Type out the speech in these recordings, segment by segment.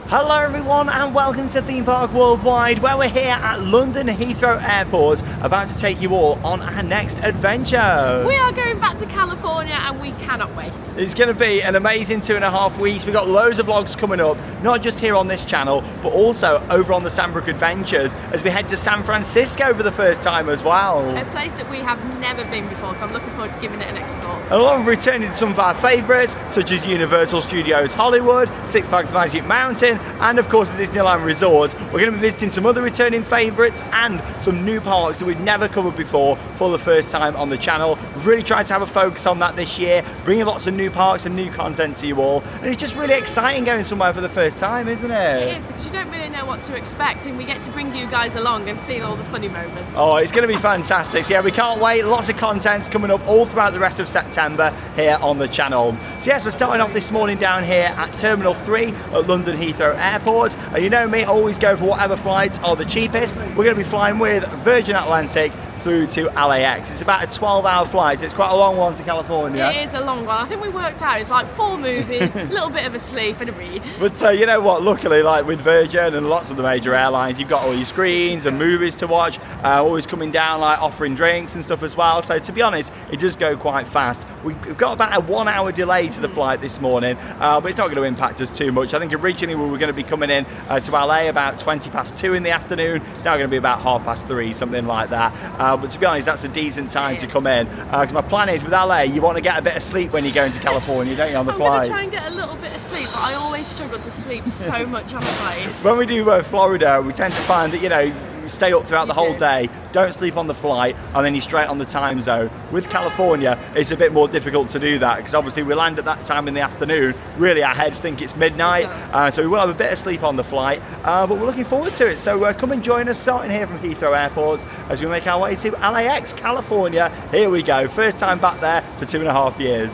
Hello everyone and welcome to Theme Park Worldwide, where we're here at London Heathrow Airport about to take you all on our next adventure. We are going back to California and we cannot wait. It's going to be an amazing 2.5 weeks. We've got loads of vlogs coming up, not just here on this channel, but also over on the Sandbrook Adventures as we head to San Francisco for the first time as well. A place that we have never been before, so I'm looking forward to giving it an explore. Along with returning to some of our favourites, such as Universal Studios Hollywood, Six Flags Magic Mountain, and of course the Disneyland Resorts. We're going to be visiting some other returning favourites and some new parks that we've never covered before for the first time on the channel. We've really tried to have a focus on that this year, bringing lots of new parks and new content to you all, and it's just really exciting going somewhere for the first time, isn't it? It is, because you don't really know what to expect and we get to bring you guys along and feel all the funny moments. Oh, it's going to be fantastic. So yeah, we can't wait. Lots of content coming up all throughout the rest of September here on the channel. So yes, we're starting off this morning down here at Terminal 3 at London Heathrow Airport. And you know me, always go for whatever flights are the cheapest. We're going to be flying with Virgin Atlantic through to LAX. It's about a 12-hour flight, so it's quite a long one to California. It is a long one. I think we worked out it's like 4 movies, a little bit of a sleep and a read. But you know what, luckily, like with Virgin and lots of the major airlines, you've got all your screens and movies to watch, always coming down, like offering drinks and stuff as well. So to be honest, it does go quite fast. We've got about a 1-hour delay to the flight this morning, but it's not going to impact us too much. I think originally we were going to be coming in to LA about 2:20 in the afternoon. It's now going to be about 3:30, something like that. But to be honest, that's a decent time to come in. Because my plan is with LA, you want to get a bit of sleep when you're going to California, don't you, on the flight? I'm going to try and get a little bit of sleep, but I always struggle to sleep so much on the plane. When we do Florida, we tend to find that, you know, you stay up throughout the whole day, don't sleep on the flight, and then you're straight on the time zone. With California, it's a bit more difficult to do that because obviously we land at that time in the afternoon. Really, our heads think it's midnight, so we will have a bit of sleep on the flight, but we're looking forward to it. So come and join us, starting here from Heathrow Airport as we make our way to LAX, California. Here we go, first time back there for 2.5 years.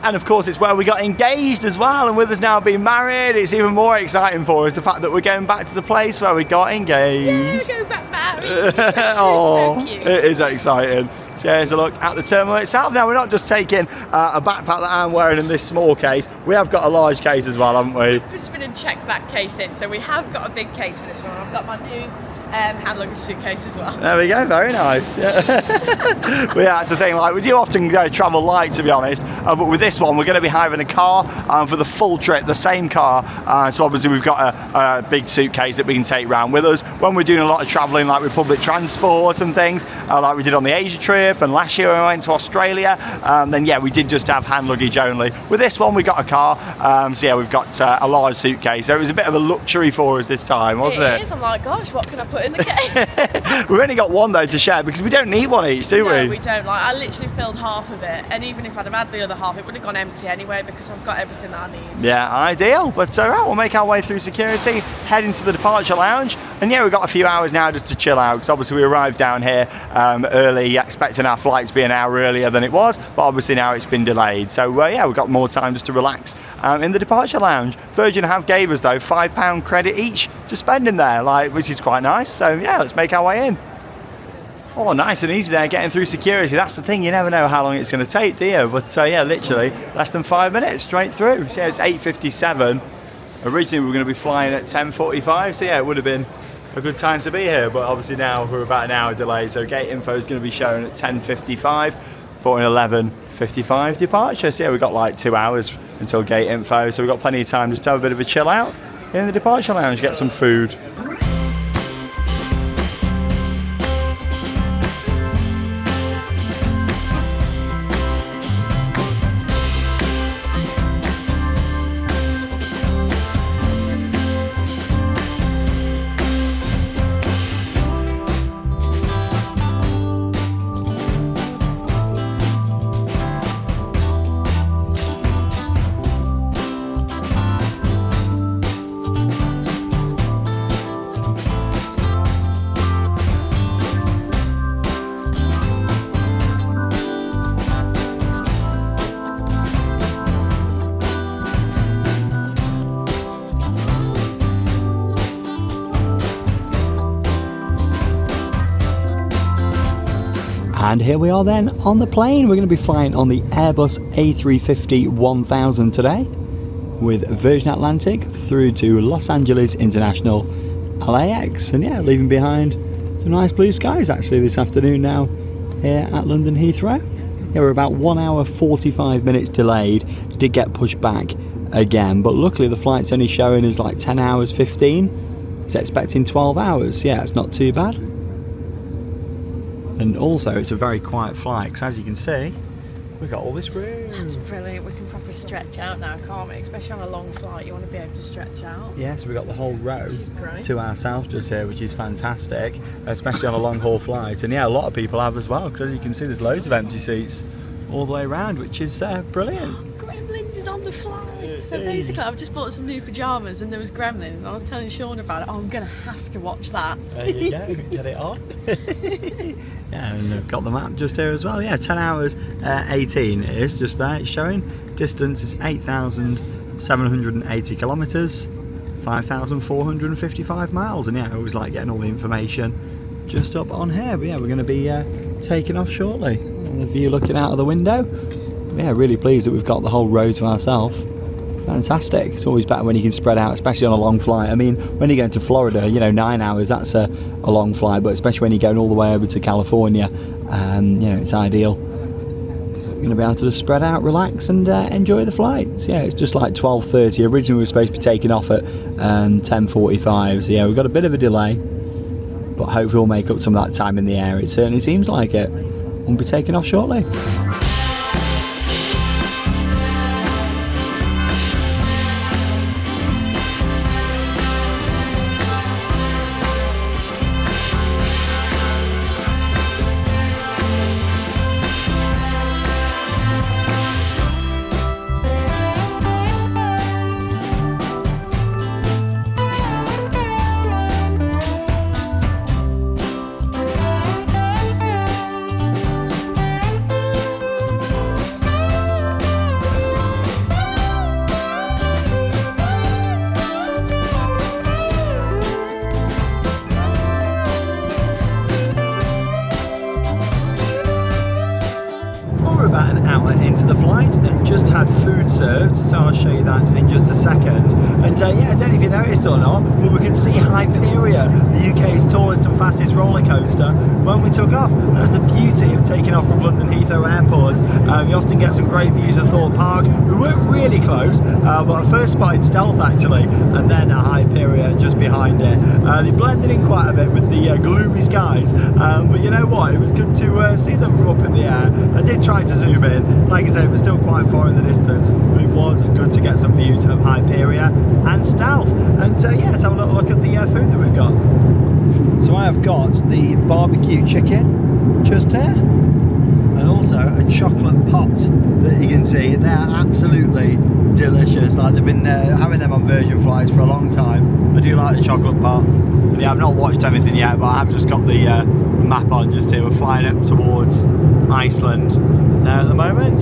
And of course, it's where we got engaged as well, and with us now being married, it's even more exciting for us, the fact that we're going back to the place where we got engaged. Yeah, we're going back married. Oh, so cute. It is exciting. So here's a look at the terminal itself. Now, we're not just taking a backpack that I'm wearing in this small case, we have got a large case as well, haven't we? We've just been and checked that case in, so we have got a big case for this one. I've got my new hand luggage suitcase as well. There we go, very nice. Yeah. But yeah, that's the thing, like we do often go travel light, to be honest, but with this one we're going to be hiring a car for the full trip, the same car, so obviously we've got a big suitcase that we can take around with us when we're doing a lot of travelling, like with public transport and things, like we did on the Asia trip, and last year when we went to Australia, then yeah, we did just have hand luggage only. With this one we got a car, so yeah, we've got a large suitcase, so it was a bit of a luxury for us this time, wasn't it? It is. I'm like, gosh, what can I put in the case? We've only got one though to share because we don't need one each, do we? No, we don't. Like, I literally filled half of it, and even if I'd have had the other half, it would have gone empty anyway because I've got everything that I need. Yeah, ideal. But right, we'll make our way through security, head into the departure lounge, and yeah, we've got a few hours now just to chill out because obviously we arrived down here early, expecting our flight to be an hour earlier than it was, but obviously now it's been delayed. So yeah, we've got more time just to relax in the departure lounge. Virgin have gave us though £5 credit each to spend in there, like, which is quite nice. So yeah, let's make our way in. Oh, nice and easy there, getting through security. That's the thing, you never know how long it's going to take, do you? But yeah, literally less than 5 minutes straight through. So yeah, it's 8:57. Originally we were going to be flying at 10:45, so yeah, it would have been a good time to be here. But obviously now we're about an hour delayed, so gate info is going to be shown at 10:55 for an 11:55 departure. So yeah, we've got like 2 hours until gate info, so we've got plenty of time just to have a bit of a chill out in the departure lounge, get some food. And here we are then on the plane. We're going to be flying on the Airbus A350-1000 today. with Virgin Atlantic through to Los Angeles International, LAX, and yeah, leaving behind some nice blue skies actually this afternoon now here at London Heathrow. Yeah, we're about 1 hour 45 minutes delayed, did get pushed back again, but luckily the flight's only showing us like 10 hours 15. It's expecting 12 hours, yeah, it's not too bad. And also it's a very quiet flight because as you can see, we've got all this room. That's brilliant. We can probably stretch out now, can't we? Especially on a long flight, you want to be able to stretch out. Yeah, so we've got the whole row Great. to ourselves just here, which is fantastic, especially on a long haul flight. And yeah, a lot of people have as well, because as you can see, there's loads of empty seats all the way around, which is brilliant. Gremlins is on the flight. So basically, I've just bought some new pyjamas and there was Gremlins, and I was telling Sean about it. Oh, I'm going to have to watch that. There you go, get it on. Yeah, and I've got the map just here as well. Yeah, 10 hours 18 it is just there. It's showing distance is 8,780 kilometres, 5,455 miles. And yeah, I always like getting all the information just up on here. But yeah, we're going to be taking off shortly. And the view looking out of the window. Yeah, really pleased that we've got the whole row to ourselves. Fantastic. It's always better when you can spread out, especially on a long flight. I mean, when you're going to Florida, you know, 9 hours, that's a long flight, but especially when you're going all the way over to California, you know, it's ideal. You're going to be able to just spread out, relax, and enjoy the flight. So yeah, it's just like 12:30. Originally we were supposed to be taking off at 10:45, so yeah, we've got a bit of a delay, but hopefully we'll make up some of that time in the air. It certainly seems like it. We'll be taking off shortly. About an hour into the flight and just had food served, so I'll show you that in just a second. And yeah, I don't know if you noticed or not, but we can see Hyperia, the UK's tallest and fastest roller coaster, when we took off. That's the beauty of taking off from London Heathrow Airport. You often get some great views of Thorpe Park. We weren't really close, but I first spotted Stealth actually, and then a Hyperia just behind it. They blended in quite a bit with the gloomy skies, but you know what, it was good to see them from up in the air. I did try to zoom in, like I said, it was still quite far in the distance, but it was good to get some views of Hyperia and Stealth. And yeah, let's have a little look at the food that we've got. So I have got the barbecue chicken just here, and also a chocolate pot that you can see. They're absolutely delicious. Like, they've been having them on Virgin flights for a long time. I do like the chocolate pot. Yeah, I've not watched anything yet, but I've just got the map on just here. We're flying up towards Iceland there at the moment.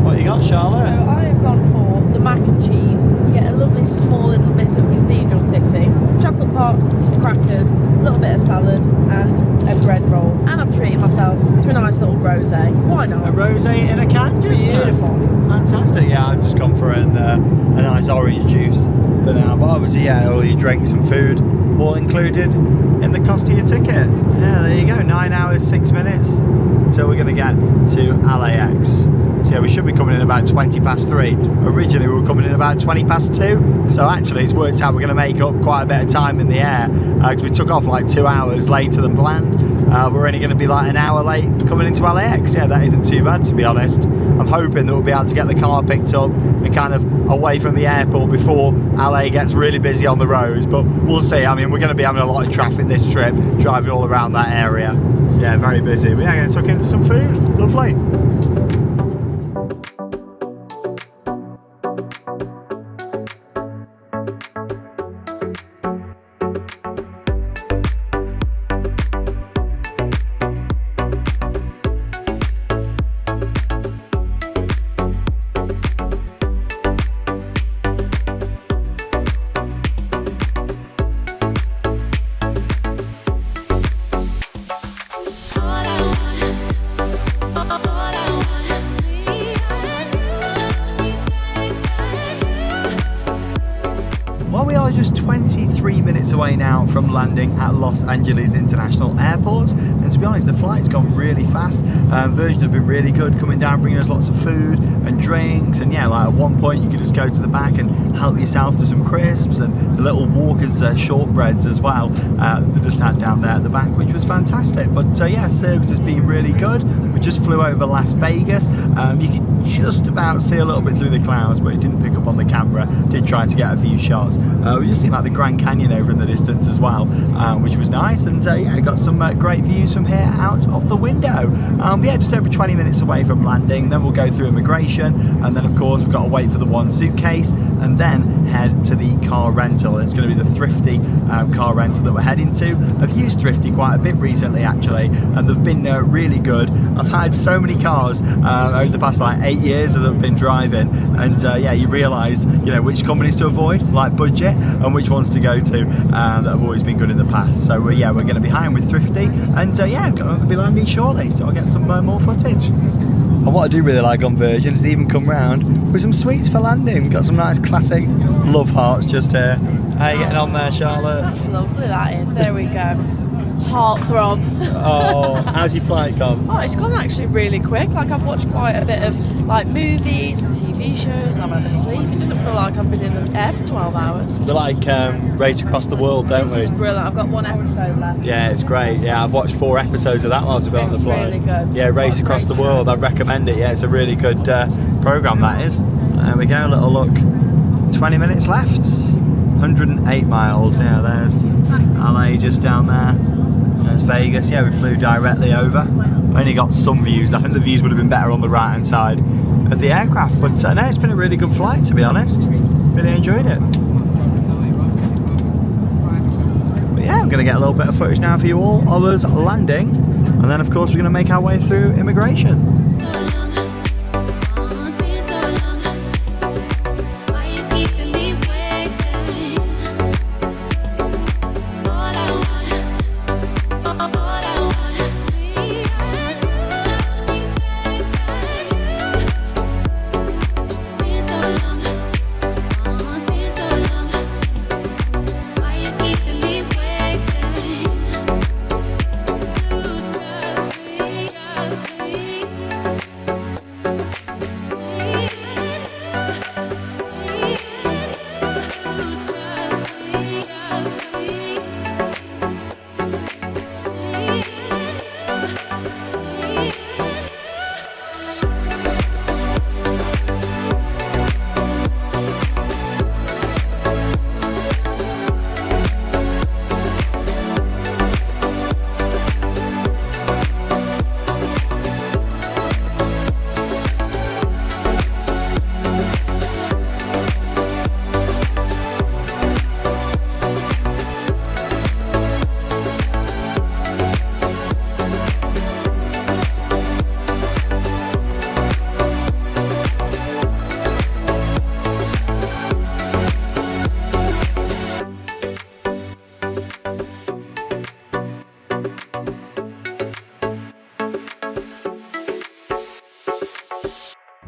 What you got, Charlotte? So I have gone for the mac and cheese. You get a lovely small little bit of Cathedral City, chocolate pot, some crackers, a little bit of salad, and a bread roll. And I've treated myself to a nice little rosé. Why not? A rosé in a can, just beautiful. Fantastic. Yeah, I've just gone for a nice orange juice for now. But obviously, yeah, all your drinks and food all included in the cost of your ticket. Yeah, there you go. 9 hours 6 minutes until we're going to get to LAX. So yeah, we should be coming in about 20 past 3. Originally we were coming in about 20 past 2. So actually it's worked out we're going to make up quite a bit of time in the air, because we took off like 2 hours later than planned. We're only going to be like an hour late coming into LAX. Yeah, that isn't too bad, to be honest. I'm hoping that we'll be able to get the car picked up and kind of away from the airport before LA gets really busy on the roads, but we'll see. I mean, we're going to be having a lot of traffic this trip, driving all around that area. Yeah, very busy. But yeah, I'm going to tuck into some food. Lovely. All I want are just 23 minutes away now from landing at Los Angeles International Airport, and to be honest, the flight's gone really fast. Virgin have been really good coming down, bringing us lots of food and drinks, and yeah, like at one point you could just go to the back and help yourself to some crisps and the little Walker's shortbreads as well. They just had down there at the back, which was fantastic. But yeah, service has been really good. We just flew over Las Vegas. You could just about see a little bit through the clouds, but it didn't pick up on the camera. Did try to get a few shots. We just seen like the Grand Canyon over in the distance as well, which was nice. And yeah, got some great views from here out of the window. Yeah, just over 20 minutes away from landing. Then we'll go through immigration, and then of course we've got to wait for the one suitcase, and then head to the car rental. It's going to be the Thrifty car rental that we're heading to. I've used Thrifty quite a bit recently actually, and they've been really good. I've had so many cars over the past like 8 years that I've been driving, and yeah, you realise which companies to avoid, like Budget, and which ones to go to that have always been good in the past. So yeah, we're going to be high with Thrifty, and yeah, I'm going to be landing shortly, so I'll get some more footage. And what I do really like on Virgin is they even come round with some sweets for landing. Got some nice classic love hearts just here. How are you getting on there, Charlotte? That's lovely, that is. There we go. Heartthrob. Oh, how's your flight gone? Oh, it's gone actually really quick. Like, I've watched quite a bit of like movies and TV shows, and I've had a sleep. It doesn't feel like I've been in the air for 12 hours. We're like Race Across the World, don't we? This is brilliant. I've got one episode left. Yeah, it's great. Yeah, I've watched 4 episodes of that whilst I've been on the flight. Really good. Yeah, Race Across the World. I'd recommend it. Yeah, it's a really good programme, that is. There we go, little look. 20 minutes left. 108 miles. Yeah, there's LA just down there. There's Vegas. Yeah, we flew directly over. Only got some views. I think the views would have been better on the right hand side of the aircraft, but no, it's been a really good flight, to be honest. Really enjoyed it. But yeah, I'm going to get a little bit of footage now for you all of us landing, and then of course we're going to make our way through immigration.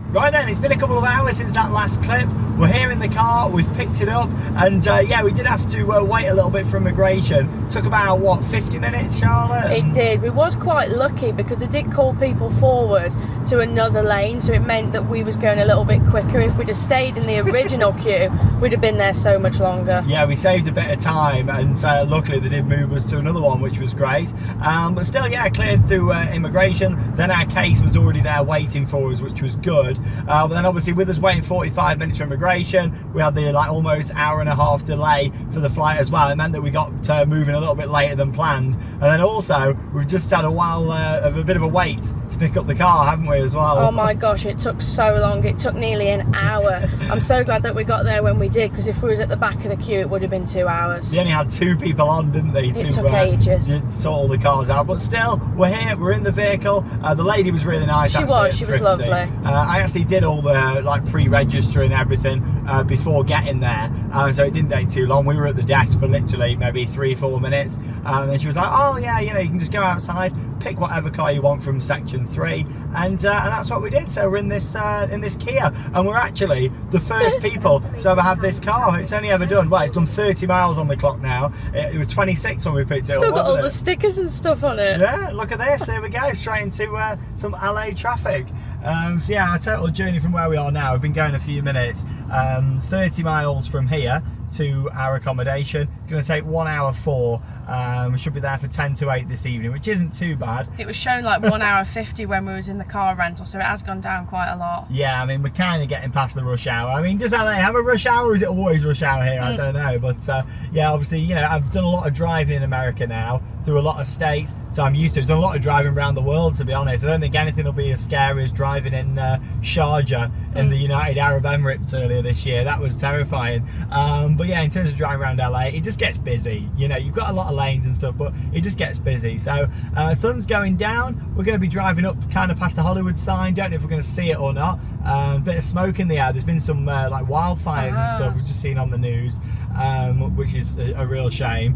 Right then, it's been a couple of hours since that last clip. We're here in the car, we've picked it up, and yeah, we did have to wait a little bit for immigration. Took about, what, 50 minutes, Charlotte? It did. We was quite lucky because they did call people forward to another lane, so it meant that we was going a little bit quicker. If we'd have stayed in the original queue, we'd have been there so much longer. Yeah, we saved a bit of time, and luckily they did move us to another one, which was great. But still, yeah, cleared through immigration. Then our case was already there waiting for us, which was good. But then obviously with us waiting 45 minutes for immigration, we had the almost hour-and-a-half delay for the flight as well. It meant that we got moving a little bit later than planned. And then also, we've just had a while of a bit of a wait to pick up the car, haven't we, as well? Oh my gosh, it took so long. It took nearly an hour. I'm so glad that we got there when we did, because if we was at the back of the queue, it would have been 2 hours. They only had 2 people on, didn't they? It took ages. To sort all the cars out. But still, we're here, we're in the vehicle. The lady was really nice. She was lovely. I actually did all the pre-register and everything before getting there. so it didn't take too long. We were at the desk for literally maybe 3-4 minutes, and she was like, oh yeah, you know, you can just go outside, pick whatever car you want from section 3, and that's what we did. So we're in this Kia, and we're actually the first people to ever have this car. It's only ever done, well, it's done 30 miles on the clock now. It was 26 when we picked it up. Still got all the stickers and stuff on it. Yeah, look at this. There we go, straight into some LA traffic. So yeah, our total journey from where we are now, we've been going a few minutes, 30 miles from here to our accommodation. It's going to take 1 hour 4. We should be there for 10 to 8 this evening, which isn't too bad. It was showing like 1 hour 50 when we was in the car rental, so it has gone down quite a lot. Yeah, I mean, we're kind of getting past the rush hour. I mean, does LA have a rush hour, or is it always rush hour here? I don't know, but yeah, obviously, you know, I've done a lot of driving in America now, through a lot of states, so I'm used to it. I've done a lot of driving around the world, to be honest. I don't think anything will be as scary as driving in Sharjah in the United Arab Emirates earlier this year. That was terrifying. But yeah, in terms of driving around LA, it just gets busy. You know, you've got a lot of lanes and stuff, but it just gets busy. So sun's going down. We're going to be driving up kind of past the Hollywood sign. Don't know if we're going to see it or not. Bit of smoke in the air. There's been some like wildfires and stuff we've just seen on the news, which is a real shame.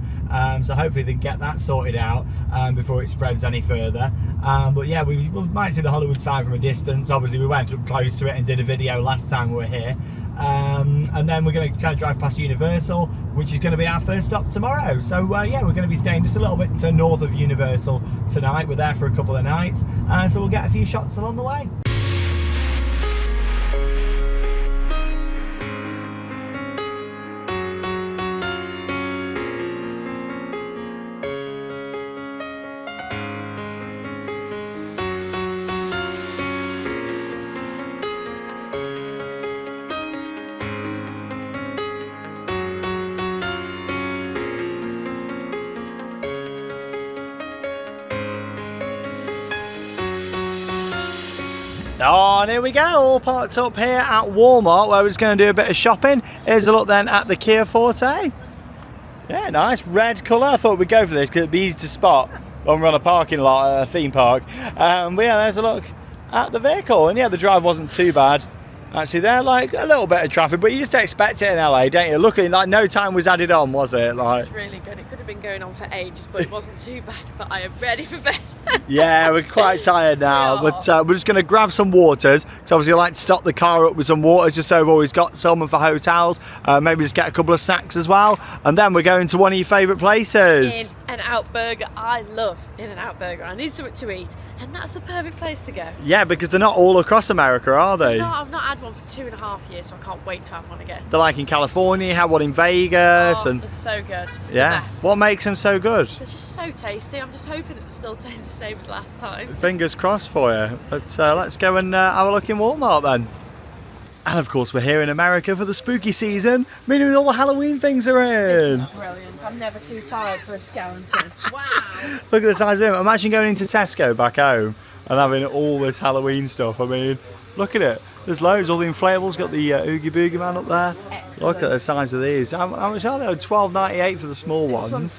So hopefully they can get that sorted out before it spreads any further. But yeah, we might see the Hollywood sign from a distance. Obviously we went up close to it and did a video last time we were here. And then we're going to kind of drive past Universal, which is going to be our first stop tomorrow. So yeah, we're going to be staying just a little bit to north of Universal tonight. We're there for a couple of nights, so we'll get a few shots along the way. Oh, and here we go, all parked up here at Walmart, where we're just going to do a bit of shopping. Here's a look then at the Kia Forte. Yeah, nice red colour. I thought we'd go for this because it'd be easy to spot when we're on a parking lot at a theme park. But yeah, there's a look at the vehicle, and yeah, the drive wasn't too bad. Actually, there like a little bit of traffic, but you just expect it in LA, don't you? Luckily, like no time was added on, was it? Like, it was really good. It could have been going on for ages, but it wasn't too bad. But I am ready for bed. Yeah, we're quite tired now, but we're just going to grab some waters, because obviously I like to stop the car up with some waters just so we've always got some for hotels. Maybe just get a couple of snacks as well, and then we're going to one of your favourite places. In-N-Out Burger. I love In-N-Out Burger. I need something to eat, and that's the perfect place to go. Yeah, because they're not all across America, are they? No, I've not had one for 2.5 years, so I can't wait to have one again. They're like in California, you had one in Vegas. And it's so good. Yeah. What makes them so good? They're just so tasty. I'm just hoping that they still taste the same as last time. Fingers crossed for you. But let's go and have a look in Walmart then. And of course we're here in America for the spooky season, meaning all the Halloween things are in. This is brilliant. I'm never too tired for a skeleton. Wow. Look at the size of him. Imagine going into Tesco back home and having all this Halloween stuff. I mean, look at it. There's loads, all the inflatables, got the Oogie Boogie Man up there. Excellent. Look at the size of these. How much are they? $12.98 for the small ones. This one's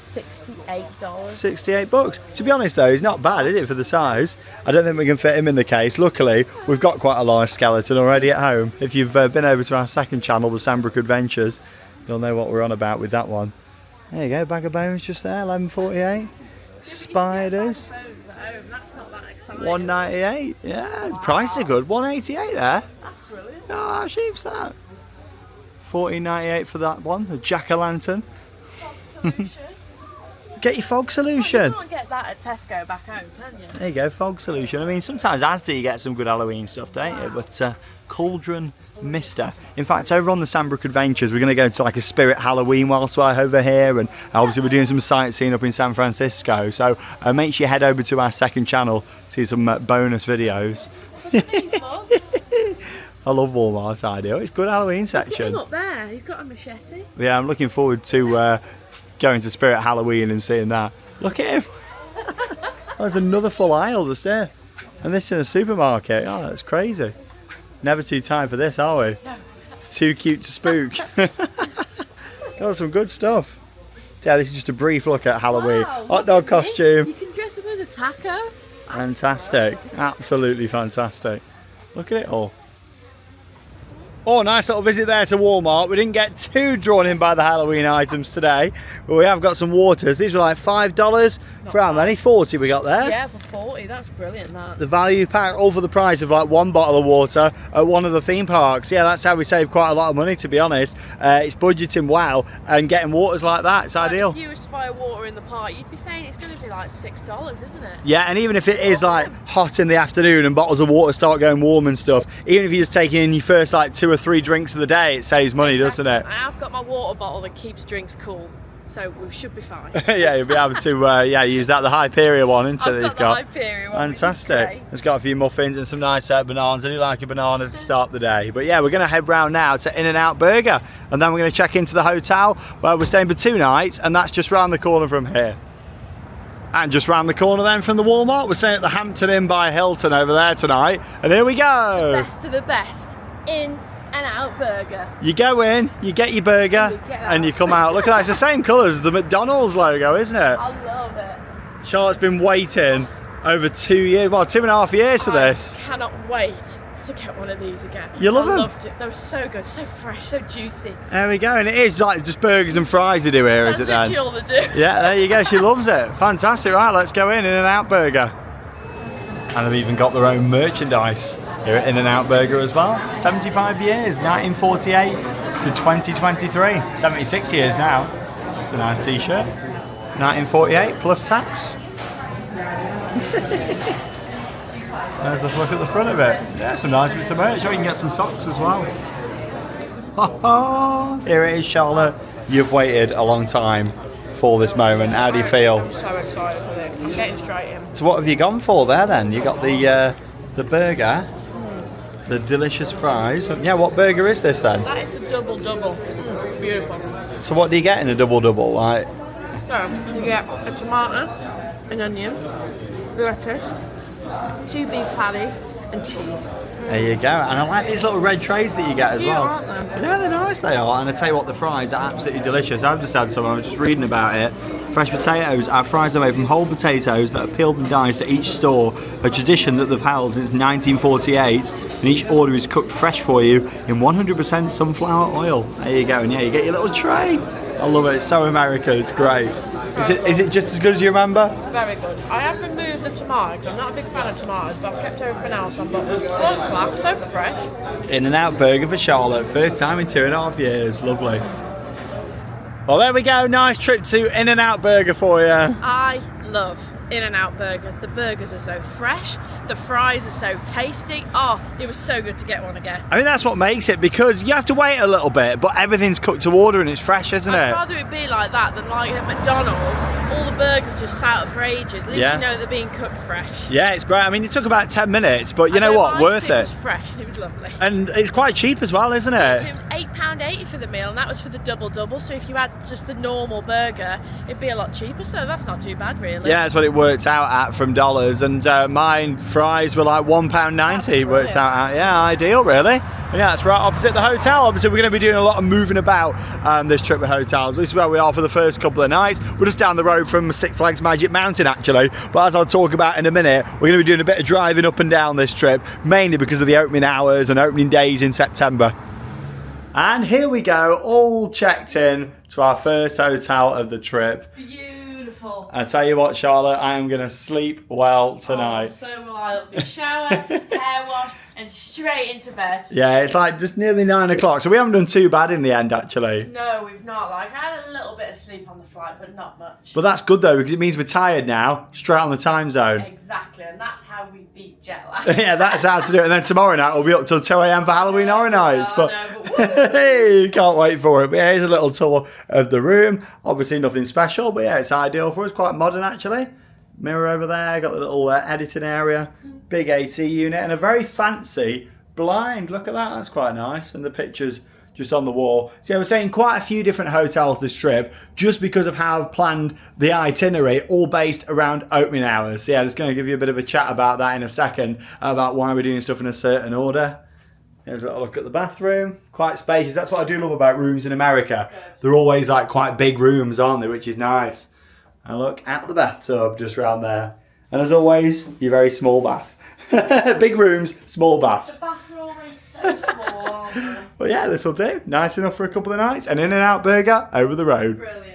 $68. $68. To be honest though, it's not bad, is it, for the size? I don't think we can fit him in the case. Luckily, we've got quite a large skeleton already at home. If you've been over to our second channel, the Sandbrook Adventures, you'll know what we're on about with that one. There you go, bag of bones just there, $11.48. Spiders. That's not that exciting. $1.98. Yeah, the prices are good. $1.88 there. That's brilliant. Oh, how cheap's that? $14.98 for that one, the jack-o'-lantern. Fog solution. Get your fog solution. You can't get that at Tesco back home, can you? There you go, fog solution. I mean, sometimes Asda you get some good Halloween stuff, don't you? But Cauldron Mister. In fact, over on the Sandbrook Adventures, we're going to go to like a Spirit Halloween whilst we're over here, and obviously we're doing some sightseeing up in San Francisco. So make sure you head over to our second channel to see some bonus videos. I love Walmart's idea. It's a good Halloween section. Look at him up there. He's got a machete. Yeah, I'm looking forward to going to Spirit Halloween and seeing that. Look at him. There's another full aisle just there. And this in a supermarket. Oh, that's crazy. Never too tired for this, are we? No. Too cute to spook. Got some good stuff. Yeah, this is just a brief look at Halloween. Wow, hot dog costume. You can dress up as a taco. Fantastic. Absolutely fantastic. Look at it all. Oh, nice little visit there to Walmart. We didn't get too drawn in by the Halloween items today, but we have got some waters. These were like $5 for how many? 40 we got there. Yeah, for 40. That's brilliant, that. The value pack, all for the price of like one bottle of water at one of the theme parks. Yeah, that's how we save quite a lot of money, to be honest. It's budgeting well and getting waters like that, it's ideal. If you was to buy water in the park, you'd be saying it's going to be like $6, isn't it? Yeah, and even if it is like hot in the afternoon and bottles of water start going warm and stuff, even if you're just taking in your first like 2 or 3 drinks of the day, it saves money, doesn't it? I have got my water bottle that keeps drinks cool, so we should be fine. Yeah, you'll be able to use that, the Hyperion one, isn't it? I've got the Hyperion one. Fantastic. It's got a few muffins and some nice bananas. I do like a banana to start the day. But yeah, we're going to head round now to In-N-Out Burger, and then we're going to check into the hotel where we're staying for 2 nights, and that's just round the corner from here. And just round the corner then from the Walmart, we're staying at the Hampton Inn by Hilton over there tonight, and here we go. The best of the best. In-N-Out Burger. You go in, you get your burger, and you come out. Look at that, it's the same colours as the McDonald's logo, isn't it? I love it. Charlotte's been waiting over 2 years, well, 2.5 years for this. I cannot wait to get one of these again. You love them? I loved it. They were so good, so fresh, so juicy. There we go, and it is like just burgers and fries they do here, is it then? That's literally all they do. Yeah, there you go, she loves it. Fantastic, right, let's go In-N-Out Burger. And they've even got their own merchandise here at In-N-Out Burger as well. 75 years, 1948 to 2023. 76 years now. It's a nice t-shirt. 1948 plus tax. There's a look at the front of it. Yeah, some nice bits of merch. Oh, you can get some socks as well. Here it is, Charlotte. You've waited a long time for this moment. How do you feel? I'm so excited for this. I'm getting straight in. So what have you gone for there then? You got the burger, the delicious fries. Yeah, what burger is this then? That is the double-double. Beautiful. So what do you get in a double-double? Like? So, you get a tomato, an onion, lettuce, 2 beef patties, and cheese. There you go. And I like these little red trays that you get as well. Aren't they? Yeah, they're nice, they are. And I tell you what, the fries are absolutely delicious. I've just had some, I was just reading about it. Fresh potatoes. Our fries are made from whole potatoes that are peeled and diced at each store, a tradition that they've held since 1948, and each order is cooked fresh for you in 100% sunflower oil. There you go, and yeah, you get your little tray. I love it, it's so American, it's great. Is it just as good as you remember? Very good. I have removed the tomatoes. I'm not a big fan of tomatoes, but I've kept everything else on. But world class, so fresh. In-N-Out Burger for Charlotte, first time in 2.5 years, lovely. Well, there we go, nice trip to In-N-Out Burger for you. I love In-N-Out Burger. The burgers are so fresh, the fries are so tasty. Oh, it was so good to get one again. I mean, that's what makes it, because you have to wait a little bit, but everything's cooked to order and it's fresh, isn't it? I'd rather it be like that than like at McDonald's. All the burgers just sat out for ages. At least you know they're being cooked fresh. Yeah, it's great. I mean, it took about 10 minutes, but you know what? Worth it. It was fresh and it was lovely. And it's quite cheap as well, isn't it? So it was £8.80 for the meal, and that was for the double-double. So if you had just the normal burger, it'd be a lot cheaper. So that's not too bad, really. Yeah, that's what it worked out at from dollars. And mine fries were like £1.90. Worked out at, yeah, ideal, really. And yeah, that's right opposite the hotel. Obviously, we're going to be doing a lot of moving about this trip with hotels. This is where we are for the first couple of nights. We're just down the road from Six Flags Magic Mountain, actually. But as I'll talk about in a minute, we're going to be doing a bit of driving up and down this trip, mainly because of the opening hours and opening days in September. And here we go, all checked in to our first hotel of the trip. Beautiful. I tell you what, Charlotte, I am going to sleep well tonight. Oh, so will I. It'll be shower, hair wash, and straight into bed. Yeah, it's like just nearly 9 o'clock, so we haven't done too bad in the end, actually. No, we've not. Like, I had a little bit of sleep on the flight, but not much. But that's good though, because it means we're tired now, straight on the time zone. Exactly, and that's how we beat jet lag. Yeah, that's how to do it. And then tomorrow night we'll be up till 2 a.m. for Halloween Horror Nights. But hey, can't wait for it. But yeah, here's a little tour of the room. Obviously nothing special, but yeah, it's ideal for us. Quite modern, actually. Mirror over there, got the little editing area, big AC unit, and a very fancy blind. Look at that, that's quite nice. And the pictures just on the wall. See, I was saying quite a few different hotels this trip, just because of how I've planned the itinerary, all based around opening hours. So yeah, I'm just going to give you a bit of a chat about that in a second, about why we're doing stuff in a certain order. Here's a little look at the bathroom. Quite spacious. That's what I do love about rooms in America. They're always like quite big rooms, aren't they? Which is nice. And look at the bathtub just round there. And as always, your very small bath. Big rooms, small baths. The baths are always so small, aren't they? But yeah, this will do. Nice enough for a couple of nights. An In-N-Out burger over the road. Brilliant.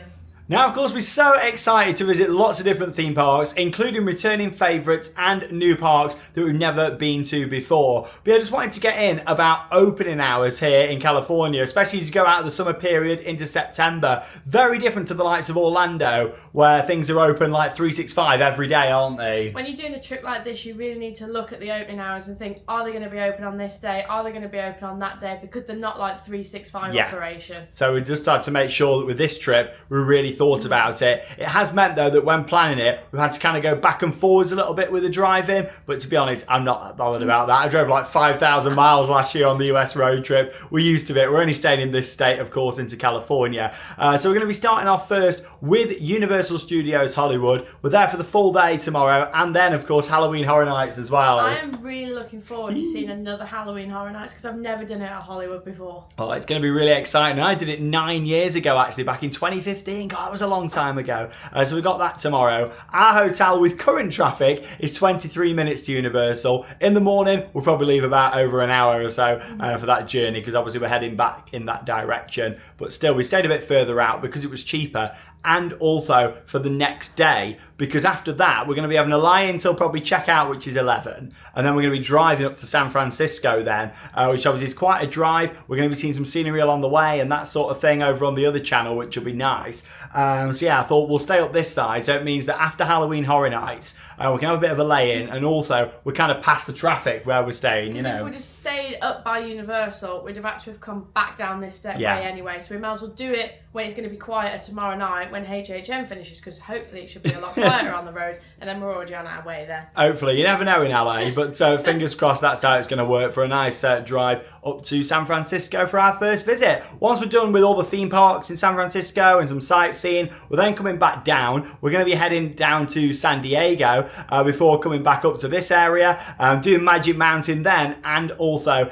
Now, of course, we're so excited to visit lots of different theme parks, including returning favourites and new parks that we've never been to before. But I just wanted to get in about opening hours here in California, especially as you go out of the summer period into September. Very different to the likes of Orlando, where things are open like 365 every day, aren't they? When you're doing a trip like this, you really need to look at the opening hours and think, are they going to be open on this day? Are they going to be open on that day? Because they're not like 365 operation. So we just had to make sure that with this trip, we really thought about it. It has meant though that when planning it, we've had to kind of go back and forwards a little bit with the driving, but to be honest, I'm not that bothered about that. I drove like 5,000 miles last year on the US road trip. We're used to it. We're only staying in this state, of course, into California. So we're going to be starting off first with Universal Studios Hollywood. We're there for the full day tomorrow, and then of course Halloween Horror Nights as well. I am really looking forward to seeing another Halloween Horror Nights because I've never done it at Hollywood before. Oh, it's going to be really exciting. I did it 9 years ago, actually, back in 2015. God, that was a long time ago. So we've got that tomorrow. Our hotel with current traffic is 23 minutes to Universal. In the morning, we'll probably leave about over an hour or so for that journey, because obviously we're heading back in that direction. But still, we stayed a bit further out because it was cheaper, and also for the next day, because after that we're going to be having a lie-in until probably check-out, which is 11, and then we're going to be driving up to San Francisco then, which obviously is quite a drive. We're going to be seeing some scenery along the way and that sort of thing over on the other channel, which will be nice. So yeah, I thought we'll stay up this side, so it means that after Halloween Horror Nights we can have a bit of a lay-in, and also we're kind of past the traffic where we're staying, you know. If we'd have stayed up by Universal, we'd have had to have come back down this way anyway, so we might as well do it when it's going to be quieter tomorrow night when HHM finishes, because hopefully it should be a lot quieter on the roads, and then we're already on our way there. Hopefully. You never know in LA, but fingers crossed that's how it's going to work for a nice drive up to San Francisco for our first visit. Once we're done with all the theme parks in San Francisco and some sightseeing, we're then coming back down. We're going to be heading down to San Diego before coming back up to this area, doing Magic Mountain then, and also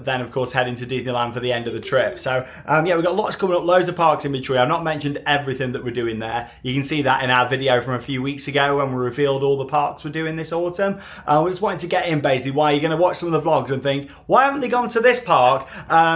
then of course heading to Disneyland for the end of the trip. So yeah, we've got lots coming up, loads of parks in between. I've not mentioned everything that we're doing there. You can see that in our video from a few weeks ago when we revealed all the parks we're doing this autumn. We just wanted to get in basically why you're going to watch some of the vlogs and think, why haven't they gone to this park,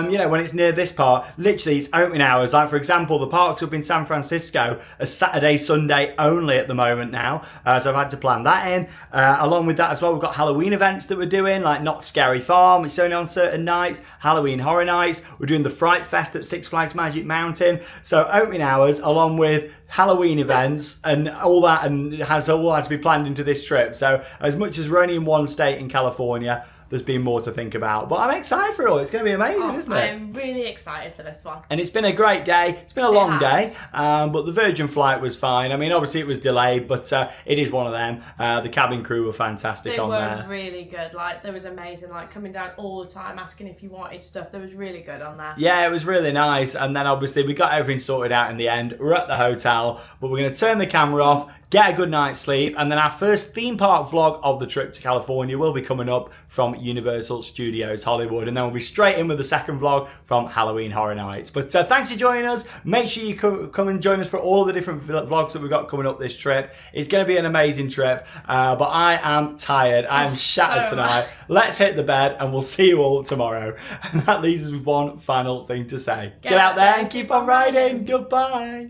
you know, when it's near this park. Literally, it's opening hours. Like for example, the parks up in San Francisco are Saturday, Sunday only at the moment now, so I've had to plan that in. Along with that as well, we've got Halloween events that we're doing, like Not Scary Farm, which is only on certain nights, Halloween Horror Nights, we're doing the Fright Fest at Six Flags Magic Mountain. So opening hours along with Halloween events and all that, and it has all had to be planned into this trip. So as much as we're only in one state in California, there's been more to think about. But I'm excited for it all. It's going to be amazing, isn't it? I'm really excited for this one. And it's been a great day. It's been a long day, but the Virgin flight was fine. I mean, obviously it was delayed, but it is one of them. The cabin crew were fantastic on there. They were really good. Like, there was amazing, like coming down all the time, asking if you wanted stuff. There was really good on there. Yeah, it was really nice. And then obviously we got everything sorted out in the end. We're at the hotel, but we're going to turn the camera off, get a good night's sleep, and then our first theme park vlog of the trip to California will be coming up from Universal Studios Hollywood, and then we'll be straight in with the second vlog from Halloween Horror Nights. But thanks for joining us. Make sure you come and join us for all of the different vlogs that we've got coming up this trip. It's going to be an amazing trip, but I am tired. I am shattered tonight. Let's hit the bed, and we'll see you all tomorrow. And that leaves us with one final thing to say. Get out there and keep on riding. Goodbye.